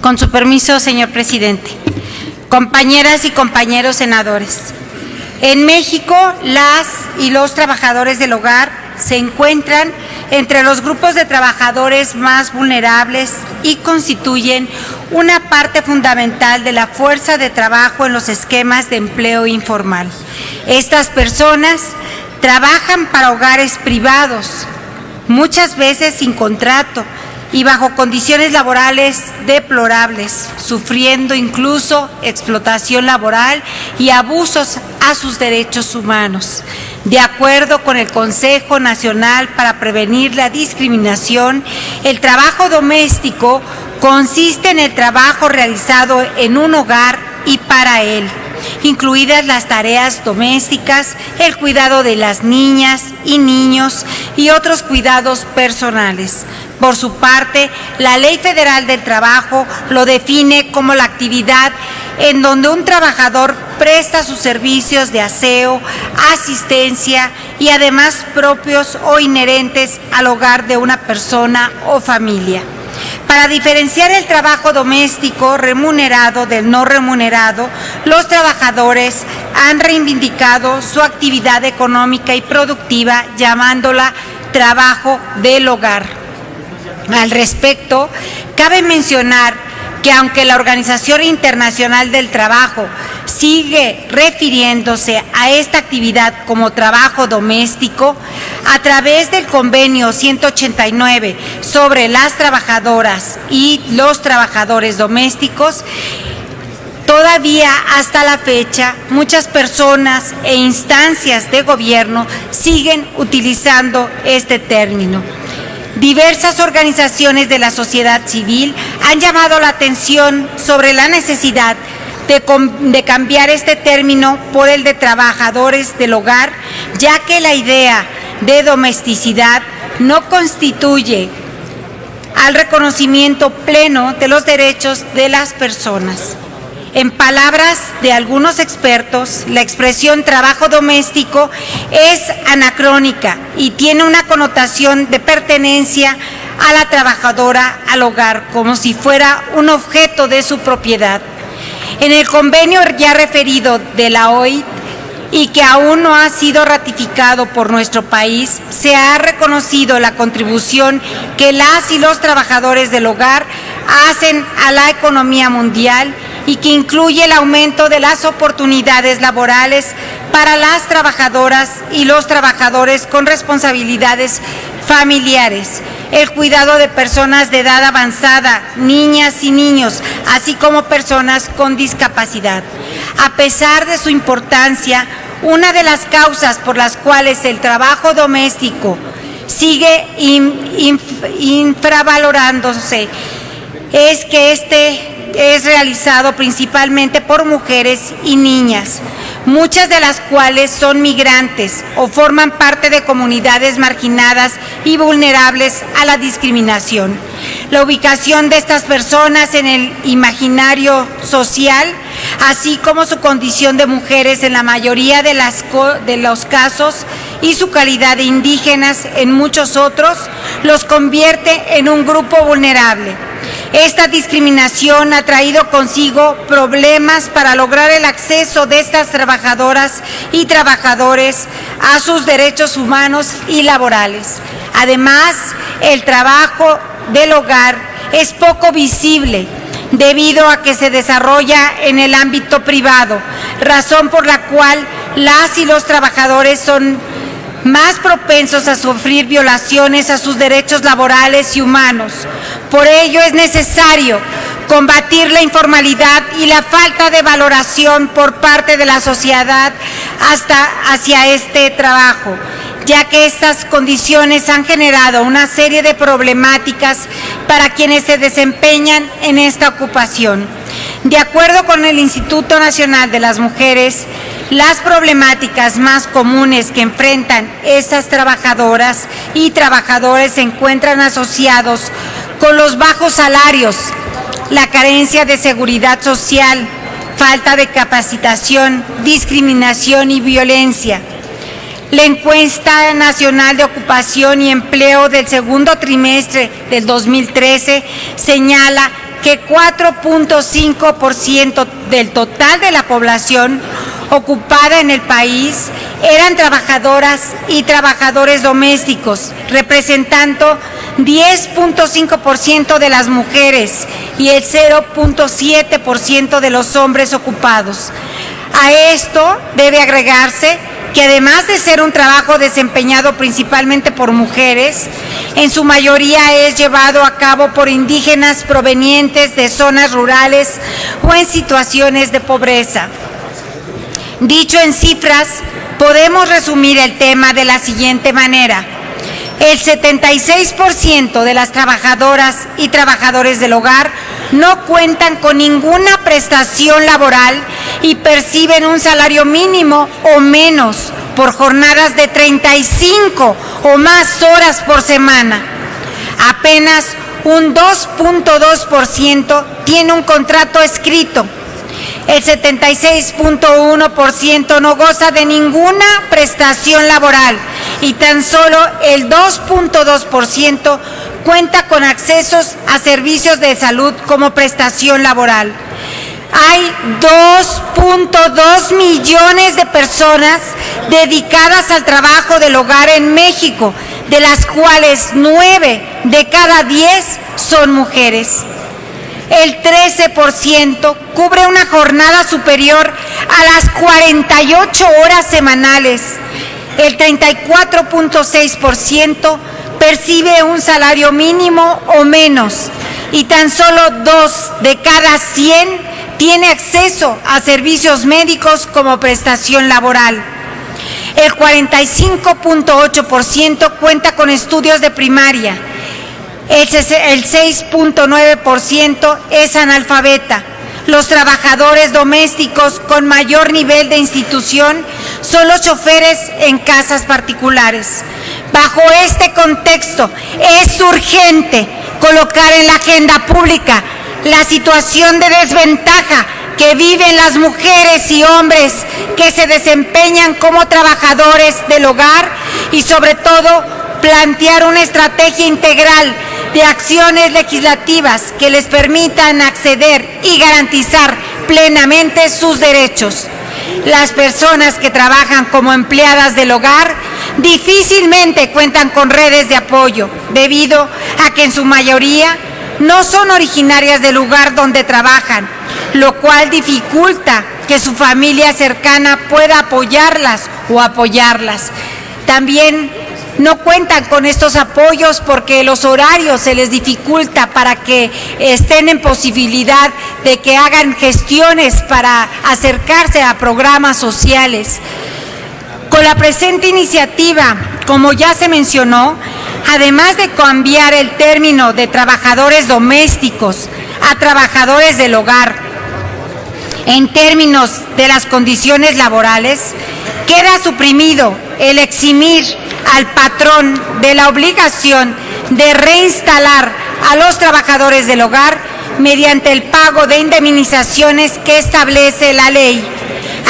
Con su permiso, señor presidente. Compañeras y compañeros senadores, en México, las y los trabajadores del hogar se encuentran entre los grupos de trabajadores más vulnerables y constituyen una parte fundamental de la fuerza de trabajo en los esquemas de empleo informal. Estas personas trabajan para hogares privados, muchas veces sin contrato y bajo condiciones laborales deplorables, sufriendo incluso explotación laboral y abusos a sus derechos humanos. De acuerdo con el Consejo Nacional para Prevenir la Discriminación, el trabajo doméstico consiste en el trabajo realizado en un hogar y para él, incluidas las tareas domésticas, el cuidado de las niñas y niños y otros cuidados personales. Por su parte, la Ley Federal del Trabajo lo define como la actividad en donde un trabajador presta sus servicios de aseo, asistencia y además propios o inherentes al hogar de una persona o familia. Para diferenciar el trabajo doméstico remunerado del no remunerado, los trabajadores han reivindicado su actividad económica y productiva llamándola trabajo del hogar. Al respecto, cabe mencionar que aunque la Organización Internacional del Trabajo sigue refiriéndose a esta actividad como trabajo doméstico, a través del Convenio 189 sobre las trabajadoras y los trabajadores domésticos, todavía hasta la fecha, muchas personas e instancias de gobierno siguen utilizando este término. Diversas organizaciones de la sociedad civil han llamado la atención sobre la necesidad de cambiar este término por el de trabajadores del hogar, ya que la idea de domesticidad no constituye al reconocimiento pleno de los derechos de las personas. En palabras de algunos expertos, la expresión trabajo doméstico es anacrónica y tiene una connotación de pertenencia a la trabajadora al hogar, como si fuera un objeto de su propiedad. En el convenio ya referido de la OIT y que aún no ha sido ratificado por nuestro país, se ha reconocido la contribución que las y los trabajadores del hogar hacen a la economía mundial y que incluye el aumento de las oportunidades laborales para las trabajadoras y los trabajadores con responsabilidades familiares, el cuidado de personas de edad avanzada, niñas y niños, así como personas con discapacidad. A pesar de su importancia, una de las causas por las cuales el trabajo doméstico sigue infravalorándose es que este es realizado principalmente por mujeres y niñas, muchas de las cuales son migrantes o forman parte de comunidades marginadas y vulnerables a la discriminación. La ubicación de estas personas en el imaginario social, así como su condición de mujeres en la mayoría de los casos y su calidad de indígenas en muchos otros, los convierte en un grupo vulnerable. Esta discriminación ha traído consigo problemas para lograr el acceso de estas trabajadoras y trabajadores a sus derechos humanos y laborales. Además, el trabajo del hogar es poco visible debido a que se desarrolla en el ámbito privado, razón por la cual las y los trabajadores son más propensos a sufrir violaciones a sus derechos laborales y humanos. Por ello es necesario combatir la informalidad y la falta de valoración por parte de la sociedad hacia este trabajo, ya que estas condiciones han generado una serie de problemáticas para quienes se desempeñan en esta ocupación. De acuerdo con el Instituto Nacional de las Mujeres, las problemáticas más comunes que enfrentan esas trabajadoras y trabajadores se encuentran asociados con los bajos salarios, la carencia de seguridad social, falta de capacitación, discriminación y violencia. La encuesta nacional de ocupación y empleo del segundo trimestre del 2013 señala que 4.5% del total de la población ocupada en el país eran trabajadoras y trabajadores domésticos, representando 10.5% de las mujeres y el 0.7% de los hombres ocupados. A esto debe agregarse que además de ser un trabajo desempeñado principalmente por mujeres, en su mayoría es llevado a cabo por indígenas provenientes de zonas rurales o en situaciones de pobreza. Dicho en cifras, podemos resumir el tema de la siguiente manera. El 76% de las trabajadoras y trabajadores del hogar no cuentan con ninguna prestación laboral y perciben un salario mínimo o menos por jornadas de 35 o más horas por semana. Apenas un 2.2% tiene un contrato escrito. El 76.1% no goza de ninguna prestación laboral y tan solo el 2.2% cuenta con accesos a servicios de salud como prestación laboral. Hay 2.2 millones de personas dedicadas al trabajo del hogar en México, de las cuales 9 de cada 10 son mujeres. El 13% cubre una jornada superior a las 48 horas semanales. El 34.6% percibe un salario mínimo o menos y tan solo 2 de cada 100 tiene acceso a servicios médicos como prestación laboral. El 45.8% cuenta con estudios de primaria. El 6.9% es analfabeta. Los trabajadores domésticos con mayor nivel de institución son los choferes en casas particulares. Bajo este contexto, es urgente colocar en la agenda pública la situación de desventaja que viven las mujeres y hombres que se desempeñan como trabajadores del hogar y sobre todo plantear una estrategia integral de acciones legislativas que les permitan acceder y garantizar plenamente sus derechos. Las personas que trabajan como empleadas del hogar difícilmente cuentan con redes de apoyo, debido a que en su mayoría no son originarias del lugar donde trabajan, lo cual dificulta que su familia cercana pueda apoyarlas o apoyarlas. También no cuentan con estos apoyos porque los horarios se les dificulta para que estén en posibilidad de que hagan gestiones para acercarse a programas sociales. Con la presente iniciativa, como ya se mencionó, además de cambiar el término de trabajadores domésticos a trabajadores del hogar, en términos de las condiciones laborales, queda suprimido el eximir al patrón de la obligación de reinstalar a los trabajadores del hogar mediante el pago de indemnizaciones que establece la ley.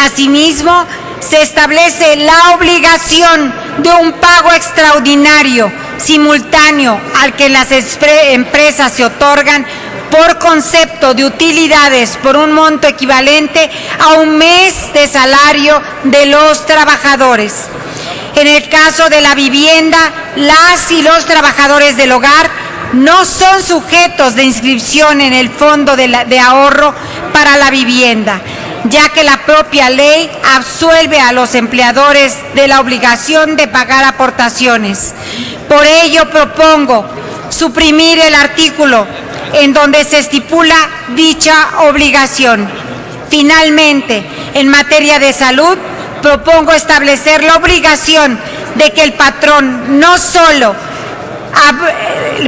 Asimismo, se establece la obligación de un pago extraordinario simultáneo al que las empresas se otorgan por concepto de utilidades por un monto equivalente a un mes de salario de los trabajadores. En el caso de la vivienda, las y los trabajadores del hogar no son sujetos de inscripción en el Fondo de Ahorro para la Vivienda, ya que la propia ley absuelve a los empleadores de la obligación de pagar aportaciones. Por ello propongo suprimir el artículo en donde se estipula dicha obligación. Finalmente, en materia de salud, propongo establecer la obligación de que el patrón no solo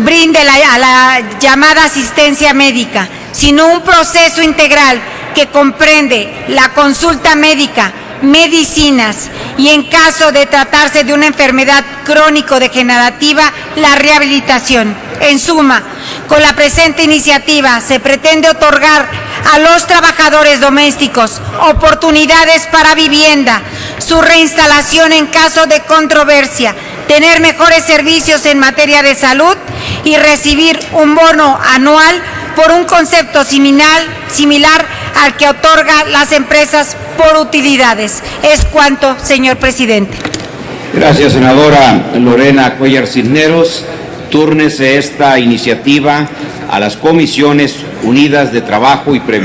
brinde la llamada asistencia médica, sino un proceso integral que comprende la consulta médica, medicinas y, en caso de tratarse de una enfermedad crónico-degenerativa, la rehabilitación. En suma, con la presente iniciativa se pretende otorgar a los trabajadores domésticos oportunidades para vivienda, su reinstalación en caso de controversia, tener mejores servicios en materia de salud y recibir un bono anual por un concepto similar al que otorga las empresas por utilidades. Es cuanto, señor presidente. Gracias, senadora Lorena Cuellar Cisneros. Túrnese esta iniciativa a las Comisiones Unidas de Trabajo y Previsión.